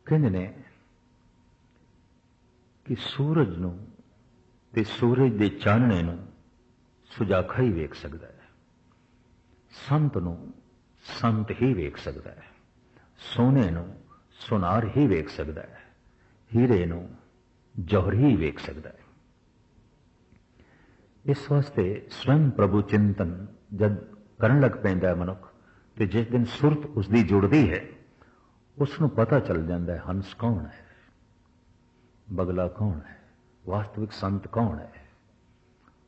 कहते ने कि सूरज नूं ते सूरज दे चानणे नूं सुजाखा ही वेख सकदा है, संत नूं संत ही वेख सकदा है, सोने नूं सुनार ही वेख सकदा है, हीरे नूं जौहर ही वेख सकदा है। इस वास्ते स्वयं प्रभु चिंतन जब करन लग पैंदा है मनुख, तो जिस दिन सुरत उसकी जुड़ती है उसनूं पता चल जाता है हंस कौन है, बगला कौन है, वास्तविक संत कौन है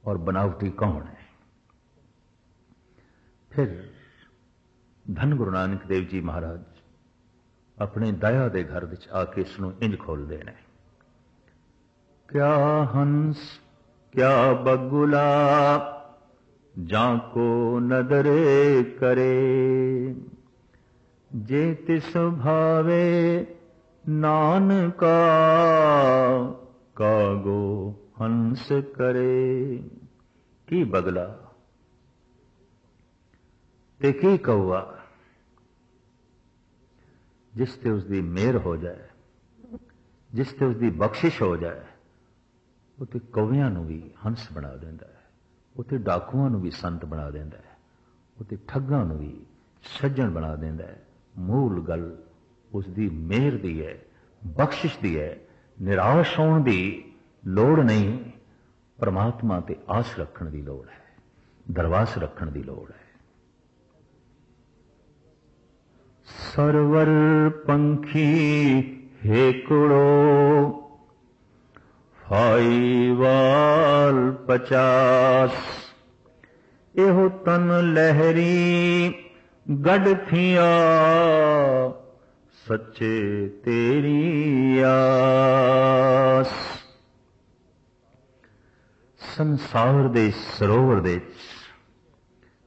और बनावटी कौन है। फिर धन गुरु नानक देव जी महाराज अपने दया के घर विच आके इसनूं इंज खोल देना, क्या हंस क्या बगुला जाको नदरे करे, जे तिस भावे नानका कागो हंस करे। की बगला ते की कौआ, जिस ते उसकी मेहर हो जाए, जिस ते उसकी बख्शिश हो जाए, वो तो कौवियां नूं भी हंस बना देंदा है, वो तो डाकुआं नूं भी संत बना देंदा है, वो तो ठग्गां नूं भी सज्जन बना देंदा है। मूल गल उसकी मेहर दी है, बख्शिश दी है। निराश होने की लोड़ नहीं, परमात्मा ते आस रखने की लोड़ है, दरवास रखने की लोड़ है। सरवर पंखी हेकुड़ो फाईवाल 50, एहो तन लहरी गढ़ थिया सच्चे तेरी आस। संसार दे सरोवर दे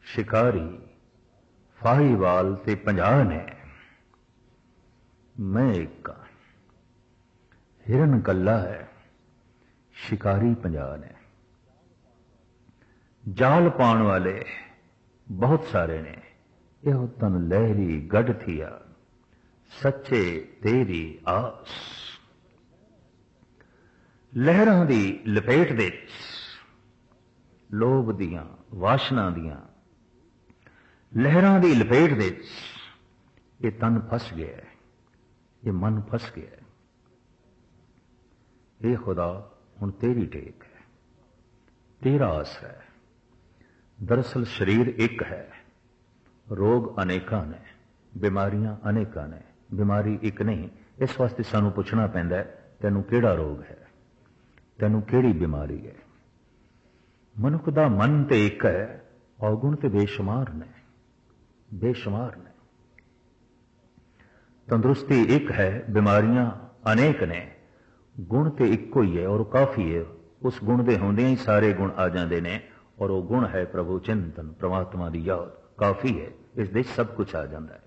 शिकारी फाहीवाल ते 50 ने, मैं एक हिरन कल्ला है, शिकारी 50 ने, जाल पाने वाले बहुत सारे ने, यह तन लहरी गढ़ थिया सच्चे तेरी आस। लहरां दी लपेट दे लोभ दियां वासना दियां लहरां दी लपेट दे ये तन फस गया है, ये मन फस गया है। ये खुदा हुण तेरी टेक है, तेरा आसरा है। दरअसल शरीर एक है, रोग अनेका ने, बीमारियां अनेका ने, बीमारी एक नहीं। इस वास्ते सानू पूछना पैंदा है तैनू केड़ा रोग है, तैनू केड़ी बीमारी है। मनुख दा मन ते एक है, अवगुण ते बेशुमार ने, बेशुमार ने। तंदुरुस्ती एक है, बीमारियां अनेक ने, गुण ते इक्को ही है और काफी है। उस गुण दे होंदियां ही सारे गुण आ जाते हैं और वो गुण है प्रभु चिंतन, परमात्मा की याद, काफी है। इस दे सब कुछ आ जाता है,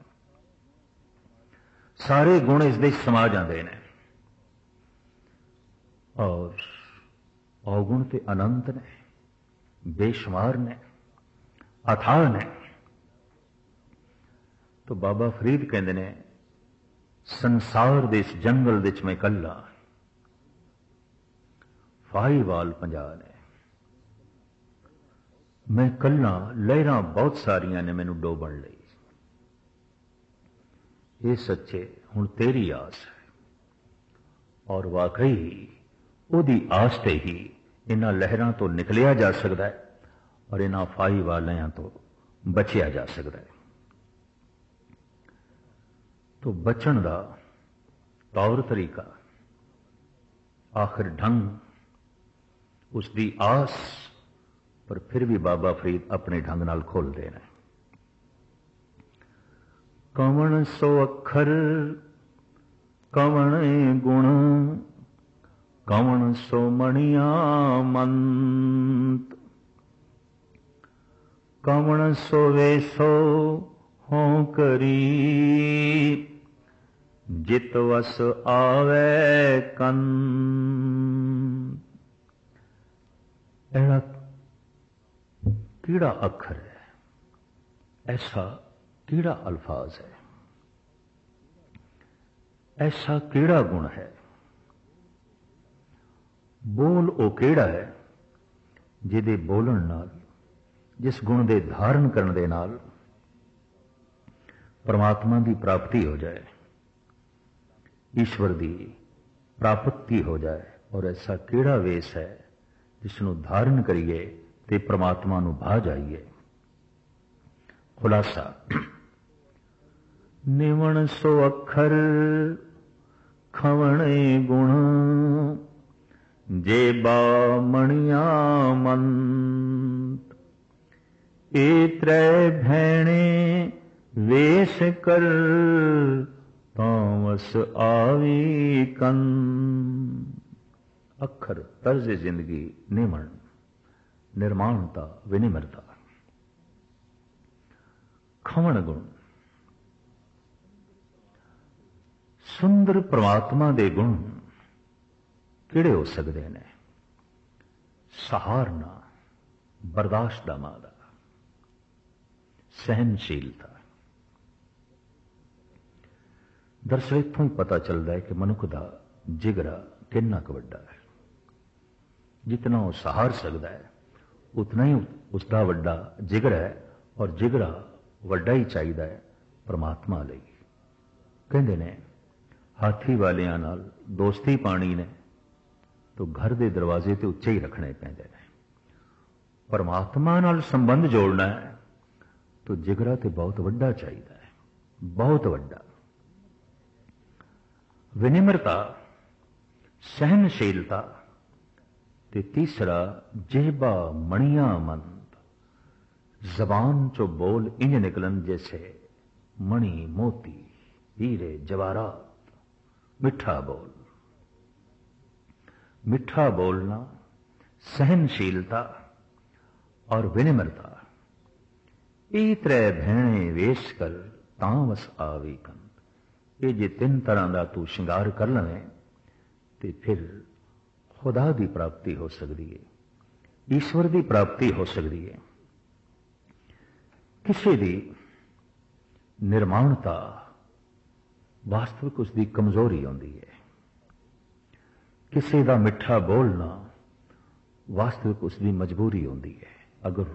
सारे गुण इस दे समा जाते हैं और अवगुण ते अनंत ने, बेशुमार ने, अथाह ने। तो बाबा फरीद कहते ने, संसार दे इस जंगल विच मैं कल्ला, फाहीवाल 50 ने, मैं कल्ला, लहरां बहुत सारियां ने मैनू डोबण लई। ये सच्चे हुण तेरी आस है और वाकई ही उहदी आस ते ही इन्हां लहरां तो निकलिया जा सकता है और इन्हां फाहीवालियां तो बचिया जा सकता है। तो बचन का तौर तरीका, आखिर ढंग उसकी आस, पर फिर भी बाबा फरीद अपने ढंग नाल खोल देना। कवण सो अखर कवण गुण, कवण सो मणिया मंत, कवण सो वेसो हो करी, जित वस आवे कन। ऐसा कीड़ा अखर है, ऐसा कीड़ा अल्फाज है, ऐसा केड़ा गुण है, बोल ਉਹ ਕਿਹੜਾ है ਜਿਹਦੇ ਬੋਲਣ ਨਾਲ, जिस गुण ਦੇ धारण ਕਰਨ ਦੇ ਨਾਲ परमात्मा की प्राप्ति हो जाए, ईश्वर की प्राप्ति हो जाए। और ऐसा केड़ा वेश है जिसनों धारण करिए ते परमात्मा नूं भा जाइए। खुलासा, निवण सो अखर खवणे गुण, जे बा मणिया मंत, ए त्रै भैणे वेश कर, तावस आवी कन। अखर तर्ज जिंदगी, निमण निर्माणता, विनिमरता, खवण गुण, सुंदर परमात्मा दे गुण किहड़े हो सकते हैं? सहारना, बर्दाश्त दा मादा, सहनशीलता। दरअसल इत्थों ही पता चलता है कि मनुख का जिगरा कितना क वड्डा है। जितना वह सहार सकता है उतना ही उसका वड्डा जिगर है, और जिगरा वड्डा ही चाहिए है परमात्मा लई। कहते ने हाथी वालियां नाल दोस्ती पानी ने तो घर के दरवाजे ते उच्चे ही रखने पैंदे ने। परमात्मा नाल संबंध जोड़ना है तो जिगरा तो बहुत वड्डा चाहिए है, बहुत वड्डा। विनिम्रता, सहनशीलता, ते तीसरा जेबा मणिया मंद, जबान चो बोल इंज निकलन जैसे मणि मोती हीरे जवाहरात। मिठा बोल, मिठा बोलना, सहनशीलता और विनिम्रता, ये त्रै भैणे वेश कर, तावस आवी कंद। ये जे तीन तरह का तू श्रृंगार कर लवें ते फिर खुदा की प्राप्ति हो सकती है, ईश्वर की प्राप्ति हो सकती है। किसी की निर्माणता वास्तविक उसकी कमजोरी होती है, किसी का मिठा बोलना वास्तविक उसकी मजबूरी होती है। अगर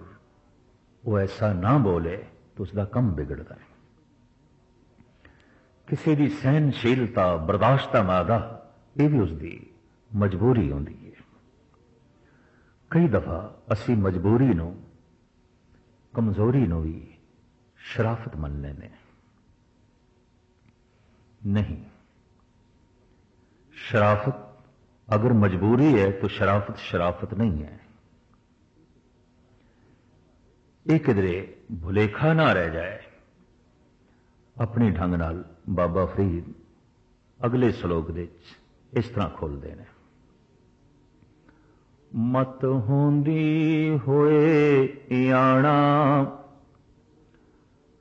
वो ऐसा ना बोले तो उसका कम बिगड़ता है। किसी की सहनशीलता, बर्दाश्त मादा, यह भी उसकी मजबूरी होती है। कई दफा असी मजबूरी नूं, कमजोरी नूं भी शराफत मन लेने। नहीं, शराफत अगर मजबूरी है तो शराफत शराफत नहीं है। ये किधरे भुलेखा ना रह जाए। अपनी ढंग नाल बाबा फरीद अगले श्लोक दे इस तरह खोलते हैं, मत होंदी होए याणा,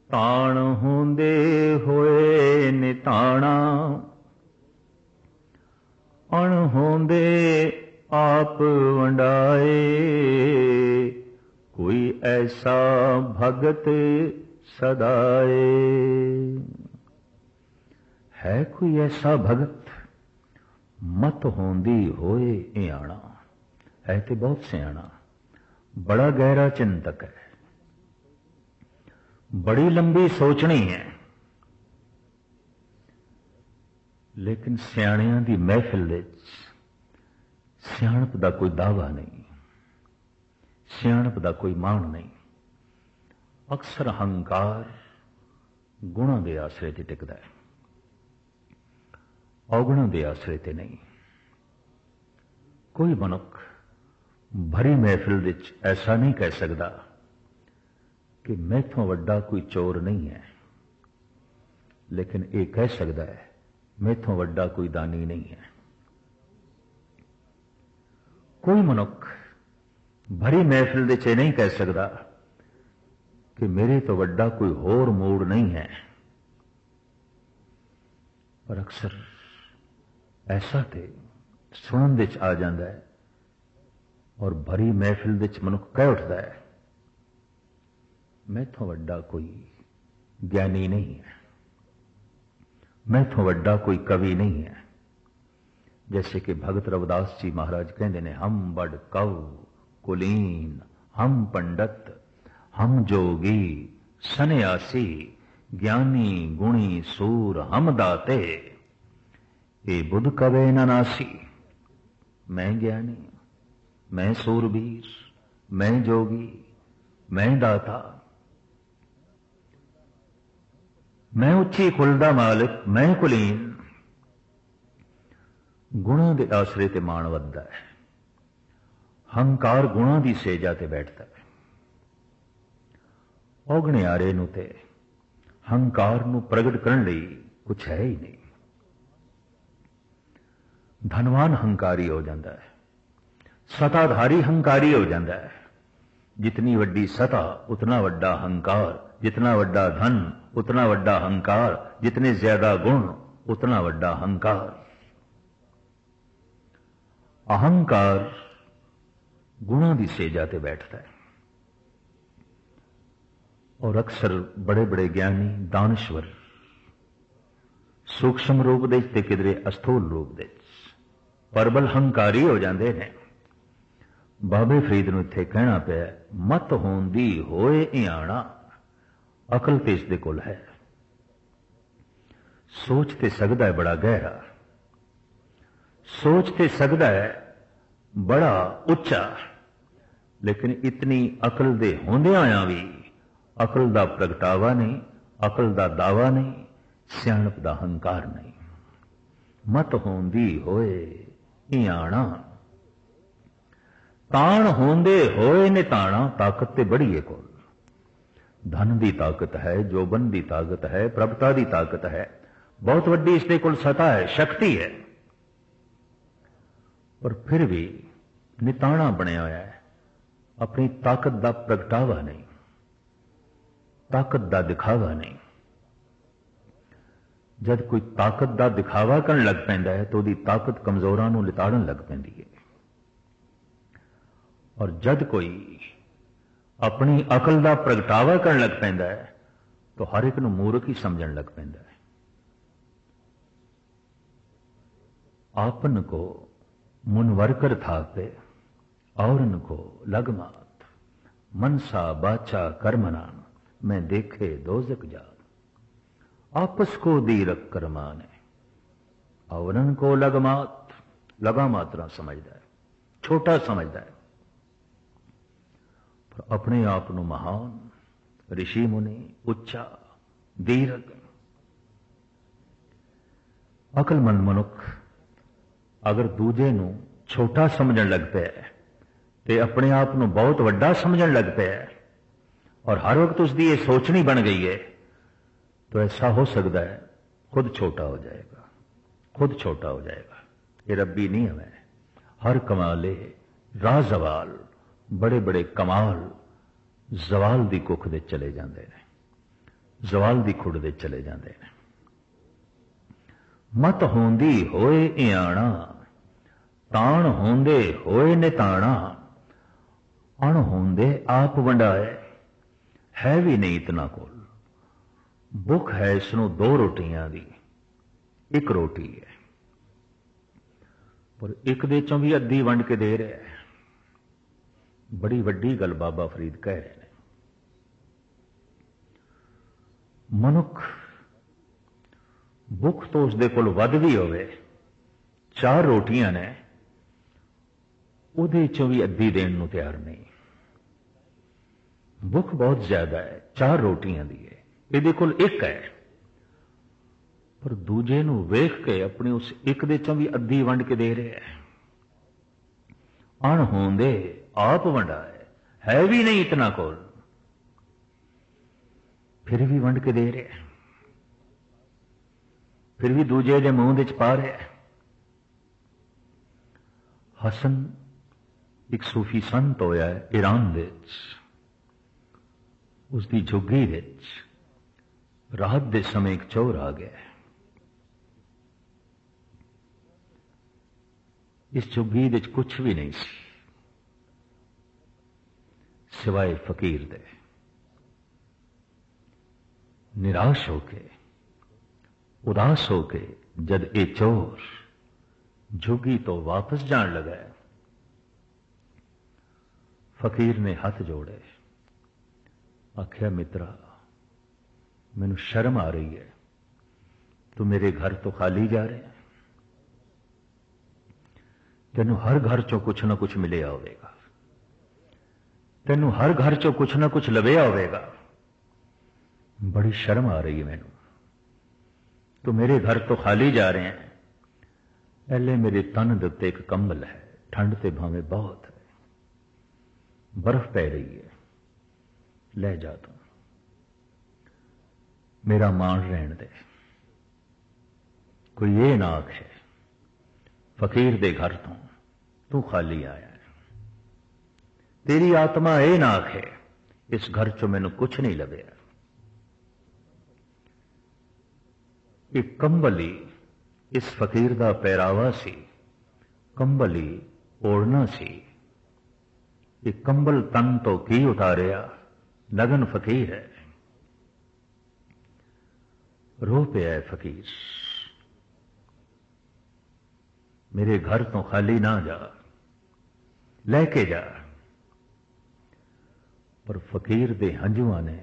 ताण होंदे होए निताणा, अण होंदे आप वंडाए, कोई ऐसा भगत सदाए। है कोई ऐसा भगत, मत होंदी होए याणा, है तो बहुत सियाणा, बड़ा गहरा चिंतक है, बड़ी लंबी सोचनी है, लेकिन सियाणियां दी महफिल विच सियाणप दा कोई दावा नहीं, सियाणप दा कोई मान नहीं। अक्सर अहंकार गुणों के आसरे ते टिकदा है, अवगुणों के आसरे ते नहीं। कोई मनुख भरी महफिल विच ऐसा नहीं कह सकता कि मैथों वड्डा कोई चोर नहीं है, लेकिन ये कह सकता है मैथों वड्डा कोई दानी नहीं है। कोई मनुख भरी महफिल विच नहीं कह सकता कि मेरे तो वड्डा कोई होर मूड नहीं है, पर अक्सर ऐसा तो सुनन विच आ जाता है और भरी महफिल विच मनुख कह उठता है मैथों वड्डा कोई ज्ञानी नहीं है, मैथों वड्डा कोई कवि नहीं है। जैसे कि भगत रविदास जी महाराज कहते ने, हम बड़ कव कुलीन, हम पंडित, हम जोगी सन्यासी, ज्ञानी गुणी सूर हम दाते, ये बुध कवे न नासी। मैं ज्ञानी, मैं सूरबीर, मैं जोगी, मैं दाता, मैं उच्ची कुल दा मालिक, मैं कुलीन। गुणों के आसरे ते मान वधदा है। हंकार गुणों की सेजा ते बैठता है। औगणियारे नूं ते हंकार नूं प्रगट करने लई कुछ है ही नहीं। धनवान हंकारी हो जाता है, सताधारी हंकारी हो जाता है। जितनी वड्डी सता उतना वड्डा हंकार, जितना वड्डा धन उतना वड्डा हंकार, जितने ज्यादा गुण उतना वड्डा हंकार। अहंकार गुणों की सेजा ते बैठता है। और अक्सर बड़े बड़े ज्ञानी दानश्वर सूक्ष्म रूप दे ते किधरे अस्थूल रूप दे परबल हंकारी हो जाते हैं। बाबे फरीद नूं इत्थे कहना पिया, मत होंदी होए इयाणा, अकल ते इस दे कोल है। सोच ते सकदा है बड़ा गहरा, सोच ते सकदा है बड़ा उच्चा, लेकिन इतनी अकल दे होंदे आया भी अकल दा प्रगटावा नहीं, अकल दा दावा नहीं, सियाणप दा हंकार नहीं। मत होंदी होए इयाणा, ताण होंदे होए निताणा। ताकत ते बड़ी है कोल, धन की ताकत है, जोबन की ताकत है, प्रभुता की ताकत है, बहुत वड्डी इसके कोल सता है, शक्ति है। और फिर भी निताणा बनया होया है, अपनी ताकत का प्रगटावा नहीं, ताकत का दिखावा नहीं। जब कोई ताकत का दिखावा करन लग पैंदा है तो उसकी ताकत कमजोरां नूं लिताड़न लग पैंदी है। और जब कोई अपनी अकल का प्रगटावा करन लग पैंदा है तो हर एक नूं मूर्ख ही समझण लग पैंदा है। आपन को मुनवर थापे औरन को लगमात, मनसा बाचा कर्मना मैं देखे दोजक जात। आपस को दीरक करमाने औरन को लगमात, लगा मात्रा समझदा है, छोटा समझदा है। पर अपने आप नूं महान, ऋषि मुनि, उच्चा, दीरक। अकलमंद मनुख अगर दूजे नूं छोटा समझण लग पिया ते अपने आप नूं बहुत वड्डा समझण लग पिया और हर वक्त उसकी ये सोचनी बन गई है, तो ऐसा हो सकता है खुद छोटा हो जाएगा, खुद छोटा हो जाएगा। ये रब्बी नियम है। हर कमाले राह जवाल, बड़े बड़े कमाल जवाल दी कुख दे चले जाते हैं, जवाल दी खुड़ दे चले जाते हैं। मत होंदी होए इयाणा, ताण होंदे होए निताणा। अण होंदे आप वंडाए, है भी नहीं इतना कोल। भुख है इसनों दो रोटियां दी, एक रोटी है पर एक दे चों भी अद्धी वंड के दे रहा है। बड़ी वड्डी गल बाबा फरीद कह रहे हैं। मनुख भुख तो उसदे कोल वध भी होवे, 4 रोटियां ने, उहदे चों भी अद्धी देण नूं तैयार नहीं। भुख बहुत ज्यादा है, 4 रोटियां दी है, इहदे कोल एक है, पर दूजे नूं वेख के अपने उस एक दे चों भी अद्धी वंड के दे रहे हैं। अण होंदे आप वंडाए, है भी नहीं इतना कोल, फिर भी वंड के दे रहे हैं, फिर भी दूजे दे मुंह विच पा रहे हैं। हसन एक सूफी संत होया है ईरान विच, उसकी झुग्गी विच रात दे समय एक चोर आ गया। इस झुग्गी विच कुछ भी नहीं सी सिवाय फकीर दे। निराश होके उदास होके जद ये चोर झुग्गी तो वापस जान लगा, फकीर ने हाथ जोड़े, आख्या मित्रा मैनू शर्म आ रही है, तू मेरे घर तो खाली जा रहे हैं, तेनू हर घर चों कुछ ना कुछ मिलिया होगा, तेनू हर घर चों कुछ ना कुछ लविया होगा, बड़ी शर्म आ रही है मैनू, तो मेरे घर तो खाली जा रहे हैं, पहले मेरे तन दे उत्ते एक कंबल है, ठंड ते भावें बहुत है, बर्फ पै रही है, ले जा तू, मेरा मान रहन दे, कोई ये ना आखे फकीर दे घर तो तू खाली आया है, तेरी आत्मा ये ना आखे इस घर चो मैनू कुछ नहीं लभ्या। एक कंबली इस फकीर का पहरावा सी, कंबली ओढ़ना सी, एक कंबल तन तो की उतारिया, नगन फकीर है, रो पे है फकीर, मेरे घर तो खाली ना जा, लेके जा। पर फकीर दे हंजुआ ने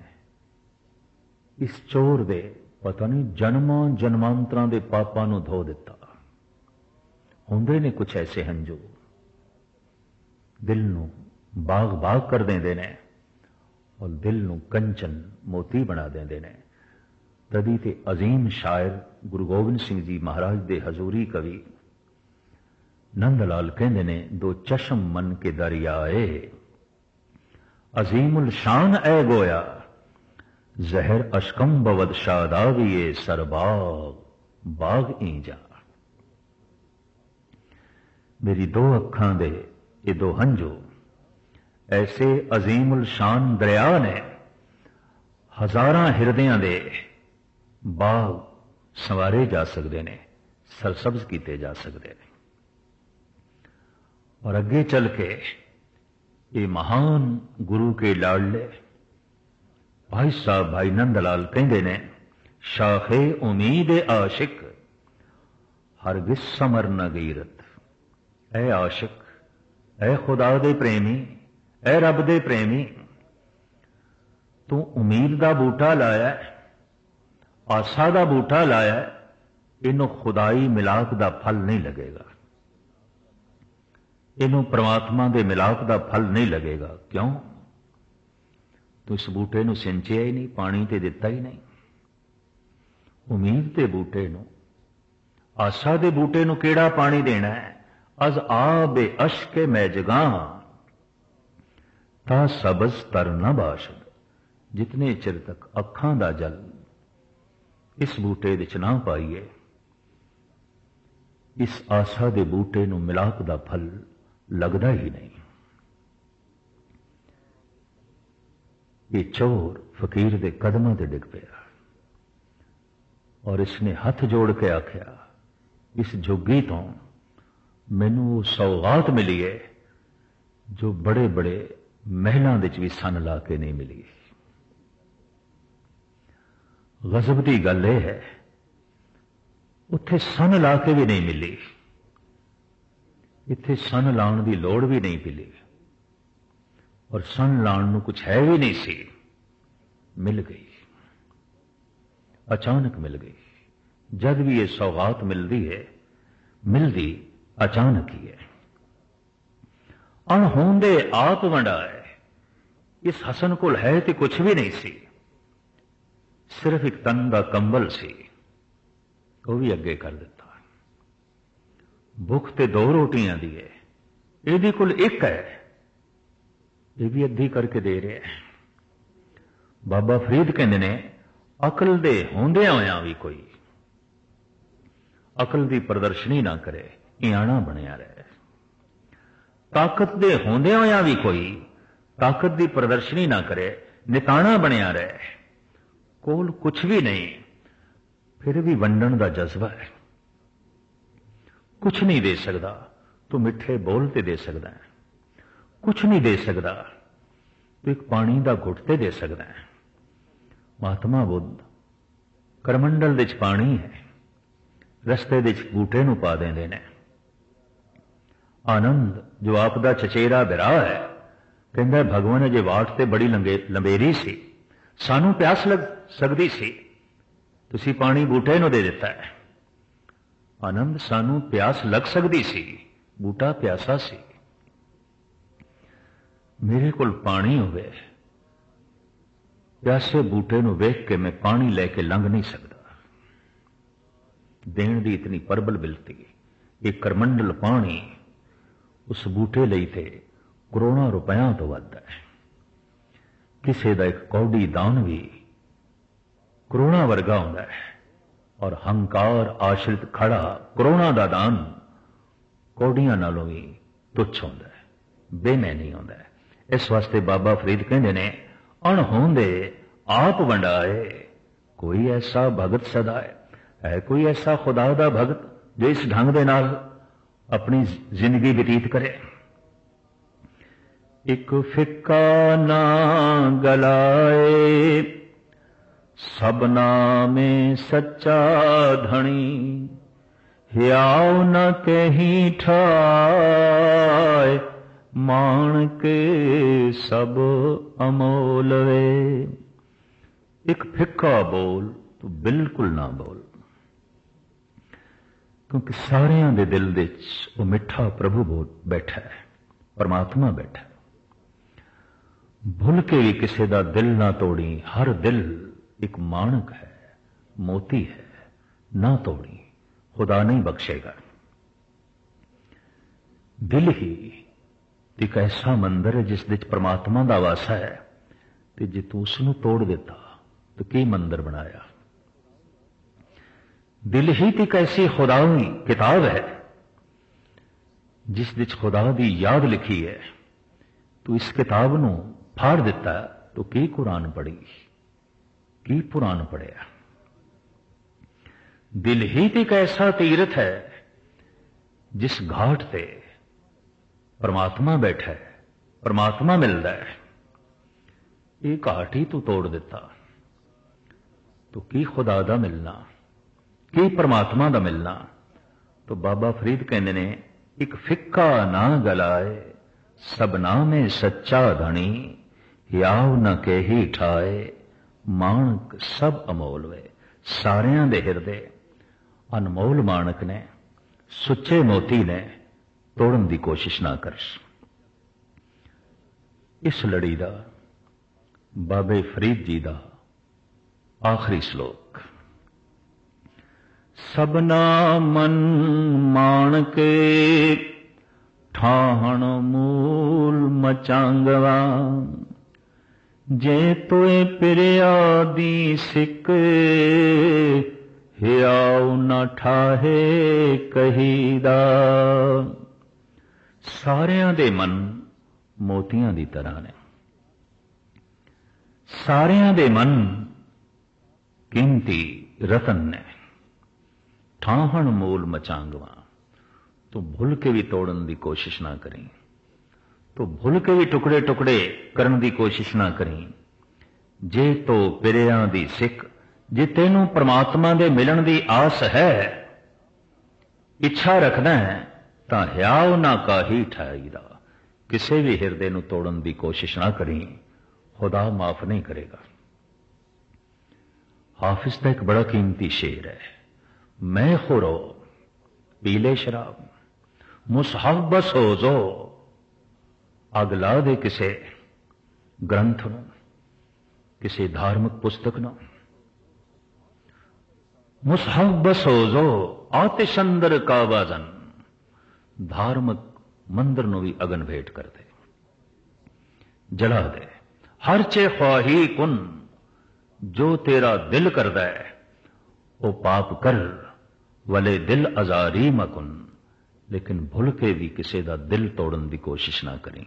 इस चोर दे पता नहीं जन्मां जन्मांतरां दे पापां नूं धो दिता। हुंदे ने कुछ ऐसे हंजू दिल नूं बाग बाग कर देंदे ने और दिल नूं कंचन मोती बना देंदे ने। तदी ते अजीम शायर गुरु गोबिंद सिंह जी महाराज दे हजूरी कवि नंद लाल कहंदे ने, दो चश्म मन के दरियाए अजीमुल शान ए गोया, जहर अशकम बवद शादाविये सरबाग बाग ईजा। मेरी दो अखां दे ये दो हंजू ऐसे अजीमुल शान दरिया ने हजारां हिरदियां दे बाग संवारे जा सकते ने, सरसब्ज किए जा सकते हैं। और अगे चल के ये महान गुरु के लाडले भाई साहब भाई नंदलाल कहते ने, शाखे उम्मीद आशिक हरगिज समर न गीरत। ऐ आशिक, ऐ खुदा दे प्रेमी, ऐ रब दे प्रेमी, तू उम्मीद का बूटा लाया, आशा का बूटा लाया, इनू खुदाई मिलाप का फल नहीं लगेगा, इनू परमात्मा के मिलाप का फल नहीं लगेगा। क्यों? तू इस बूटे नू सिंचिया ही नहीं, पानी ते दिता ही नहीं। उम्मीद के बूटे नू, आशा के बूटे नू केड़ा पानी देना है? अज आबे अशके मैं जगां ता सबज तर न बाशद। जितने चिर तक अखां दा जल इस बूटे विच ना पाईए, इस आशा के बूटे नू मिलाप का फल लगता ही नहीं। ये चोर फकीर दे कदमां ते डिग पिया और इसने हथ जोड़ के आख्या, इस जोगी तो मैनू वो सौगात मिली है जो बड़े बड़े महलों विच भी सन ला के नहीं मिली। गजब की गल यह है, उत्थे सन ला के भी नहीं मिली, इत्थे सन लाउण की लोड़ भी नहीं मिली, और सन लाउण नूं कुछ है भी नहीं सी, मिल गई, अचानक मिल गई। जब भी ये सौगात मिलती है, मिलती अचानक ही है। अणहोंदे आप वंडाए, इस हसन कोल है तो कुछ भी नहीं सी, सिर्फ एक तन का कंबल सी, वो भी अगे कर दिता। भुख ते दो रोटियां दी है, यदि कुल एक है, ये भी अद्धी करके दे रहे हैं। बाबा फरीद कहते ने, अकल दे होंदियां होयां भी कोई अकल की प्रदर्शनी ना करे, इयाना बनया रहे। ताकत दे होंदियां होयां भी कोई ताकत की प्रदर्शनी ना करे, निताना बनया रहे। कोल कुछ भी नहीं, फिर भी वंडन का जज्बा है। कुछ नहीं दे सकता तो मिठे बोल ते दे सकता है, कुछ नहीं दे सकता तो एक पानी का घुट ते दे सकता है। महात्मा बुद्ध करमंडल विच पानी है, रस्ते दे बूटे नूं पा देंदे ने। आनंद जो आप दा चचेरा बिराह है कहंदा भगवान अजे वाट ते बड़ी लंबेरी सी, सानू प्यास लग सकदी सी, तुसी पानी बूटे नूं दे दिता है। आनंद सानू प्यास लग सकदी सी, बूटा प्यासा सी। मेरे कोल पानी होवे, प्यासे बूटे नूं वेख के मैं पानी लैके लंघ नहीं सकता। देण दी इतनी प्रबल बिलती, एक करमंडल पानी उस बूटे लई ते करोड़ों रुपया तो वध है। किसी का एक कौड़ी दान भी करोड़ों वर्गा होंदा है, और हंकार आश्रित खड़ा करोड़ों का दान कौड़ियां नालों भी तुच्छ होंदा है, बेमै नहीं होंदा है। इस वास्ते बाबा फरीद कहंदे ने, अणहोंदे आप वंडाए कोई ऐसा भगत सदाए। है कोई ऐसा खुदा दा भगत जो इस ढंग दे नाल अपनी जिंदगी व्यतीत करे। एक फिक्का ना गलाए सबना में सच्चा धनी, हियाव न कहीं ठाए मान के सब अमोल वे। एक फिक्का बोल तो बिल्कुल ना बोल, क्योंकि सारियां दे दिल दे वो मिठा प्रभु बैठा है, परमात्मा बैठा है। भुल के भी किसी का दिल ना तोड़ी, हर दिल एक माणक है, मोती है, ना तोड़ी, खुदा नहीं बख्शेगा। दिल ही एक ऐसा मंदिर है जिस विच परमात्मा दा वासा है, ते जे तू उसनूं तोड़ दिता तो की मंदिर बनाया। दिल ही एक ऐसी खुदाई किताब है जिस विच खुदा दी याद लिखी है। तू इस किताब नूं फाड़ दिता तो की कुरान पढ़ी, की पुराण पढ़िया। दिल ही एक ऐसा तीर्थ है जिस घाट ते परमात्मा बैठा है, परमात्मा मिलता है। ये घाट ही तू तोड़ दिता तो की खुदा दा मिलना, की परमात्मा दा मिलना। तो बाबा फरीद कहंदे ने, एक फिक्का ना गलाए सबना में सच्चा धनी, याव न केही ठाए माणक सब अमोल वे। सारियां दे हिरदे अनमोल माणक ने, सुच्चे मोती ने, तोड़न की कोशिश ना कर। इस लड़ी का बाबे फरीद जी का आखिरी श्लोक। सबना मन मान के ठाहण मूल मचांगवा, जे तोए पिरिया दी सिक हियाव न ठाहे कहीदा। सारियां दे मन मोतियां दी तरह ने, सारियां दे मन कीमती रतन ने। ठाहण मूल मचांगवा, तो भूल के भी तोड़न की कोशिश ना करें, तो भूल के भी टुकड़े टुकड़े करन की कोशिश ना करें। जे तो पिरियां दी सिख, जे तेनों परमात्मा दे मिलन की आस है, इच्छा रखना है, तां हियाव ना काही ठाईदा। किसी भी हिरदे नूं तोड़न की कोशिश ना करें, खुदा माफ नहीं करेगा। हाफिज का एक बड़ा कीमती शेर है, मैं खुरो पीले शराब मुसहबस हो जो। अग ला दे किसे ग्रंथ नूं, किसी धार्मिक पुस्तक नूं, मुसहबस हो जो आतिश अंदर का वाजन। धार्मिक मंदिर नूं भी अगन भेंट कर दे, जला दे। हर चे ख्वाही कुन, जो तेरा दिल करदा है वो पाप कर, वले दिल अजारी मकुन। लेकिन भुल के भी किसी का दिल तोड़न की कोशिश ना करें।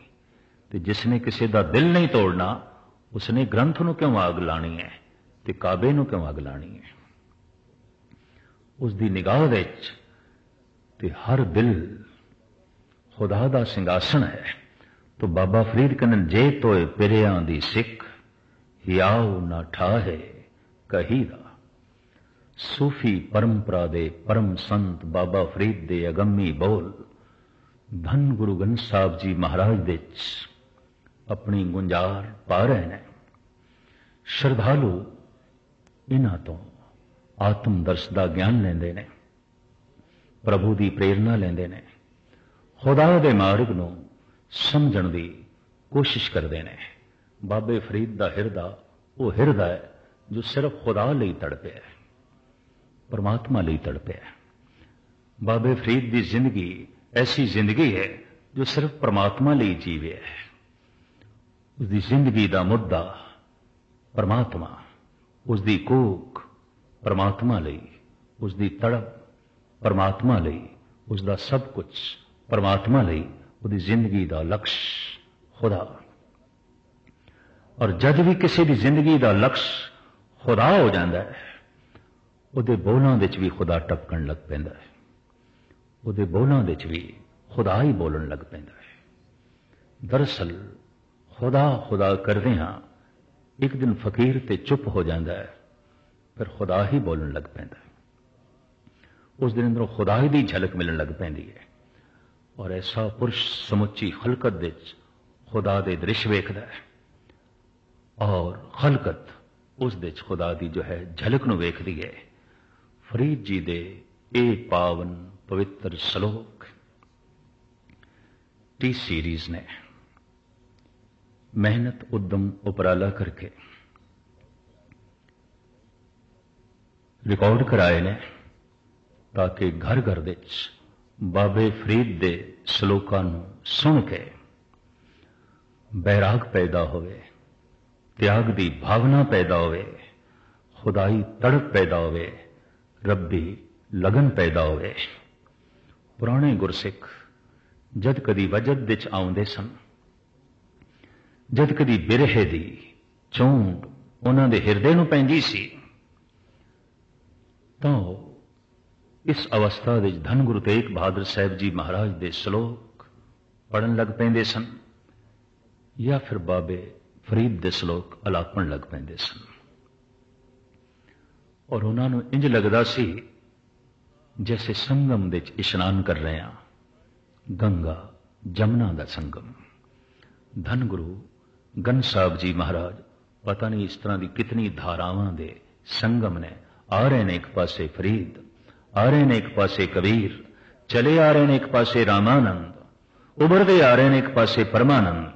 तो जिसने किसी का दिल नहीं तोड़ना, उसने ग्रंथ नूं क्यों आग लानी है, ते काबे नूं क्यों आग लानी है। उसकी निगाह विच ते हर दिल खुदा दा सिंघासन है। तो बाबा फरीद कहन, जे तोए पिरियां दी सिख हियाव ना ठाहे कहीदा। सूफी परंपरा दे परम संत बाबा फरीद दे अगम्मी बोल धन गुरु ग्रंथ साहब जी महाराज दे अपनी गुंजार पा रहे हैं। श्रद्धालु इन्हां तो आत्म दर्श का ज्ञान लेंदे ने, प्रभु की प्रेरणा लेंदे ने, खुदा दे मार्ग नूं समझण दी कोशिश करते हैं। बाबे फरीद का हिरदा वो हिरदा है जो सिर्फ खुदा लई तड़पे, परमात्मा लई तड़पे। बाबे फरीद की जिंदगी ऐसी जिंदगी है जो सिर्फ परमात्मा लई जीवे है। उसकी जिंदगी का मुद्दा परमात्मा, उसकी कूक परमात्मा लई, उसकी तड़प परमात्मा लई, उसका सब कुछ परमात्मा लई, उसकी जिंदगी का लक्ष्य खुदा। और जद भी किसी की जिंदगी का लक्ष्य खुदा हो जाता है, उसके बोलों विच भी खुदा टपकन लग पैंदा है, उसके बोलों विच भी खुदा ही बोलन लग पैंदा है। दरअसल खुदा खुदा करदे हां, एक दिन फकीर ते चुप हो जाता है, फिर खुदा ही बोलन लग पैंदा है। उस दिन अंदरों खुदा ही दी झलक मिलन लग पैंदी है। और ऐसा पुरुष समुची खलकत विच खुदा दे दृश्य वेखदा है, और खलकत उस दे खुदा दी जो है झलक नूं वेखदी है। फरीद जी दे ए पावन पवित्र सलोक टी सीरीज ने मेहनत उद्यम उपराला करके रिकॉर्ड कराए ने, ताकि घर घर विच बाबे फरीद दे सलोकां नूं सुन के बैराग पैदा होवे, त्याग दी भावना पैदा होवे, खुदाई तड़प पैदा होवे, रब्बी लगन पैदा होवे। पुराने गुरसिख जद कदी वजद विच आउंदे सन, जद कदी बिरहे दी चोंड उन्हां दे हिरदे नूं पैंदी सी, तां इस अवस्था विच धन गुरु तेग बहादुर साहब जी महाराज दे श्लोक पढ़न लग पैंदे सन, या फिर बाबे फरीद दे श्लोक अलापण लग पैंदे सन। और उन्हां नूं इंज लगदा सी जैसे संगम विच इशनान कर रहे हैं, गंगा जमुना दा संगम। धन गुरु ग्रंथ साहब जी महाराज पता नहीं इस तरह की कितनी धारावां दे संगम ने। आ रहे ने एक पासे फरीद, आ रहे ने एक पासे कबीर, चले आ रहे ने एक पासे रामानंद, उभरते आ रहे ने एक पासे परमानंद,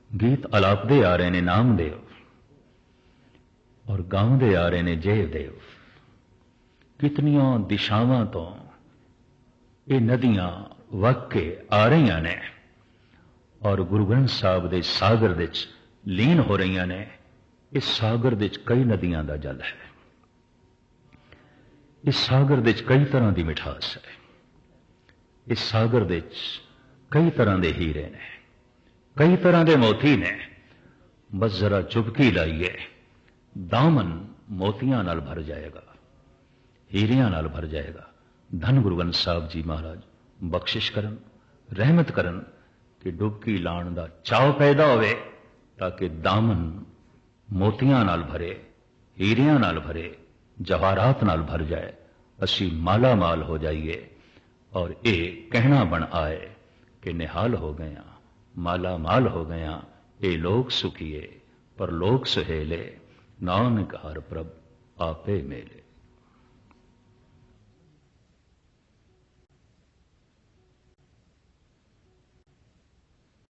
गीत अलापदे आ रहे ने नामदेव, और गाउंदे आ रहे ने जयदेव। कितनियां दिशावां तो ये नदियां वग के आ रही ने और गुरु ग्रंथ साहब दे सागर विच लीन हो रही ने। इस सागर विच कई नदियां दा जल है, इस सागर विच कई तरह की मिठास है, इस सागर विच कई तरह के हीरे ने, कई तरह के मोती ने। बस जरा चुपकी लाइए, दामन मोतियां नाल भर जाएगा, हीरियां नाल भर जाएगा। धन गुरु ग्रंथ साहब जी महाराज बख्शिश करन, रहमत करन कि डुबकी लाण दा चाव पैदा होवे, ताकि दामन मोतियां नाल भरे, हीरियां नाल भरे, जवाहरात नाल भर जाए, असी माला माल हो जाइए। और ये कहना बन आए कि निहाल हो गया, माला माल हो गया, ये लोग सुखिए पर लोग सुहेले, नानक हर प्रभ आपे मेले।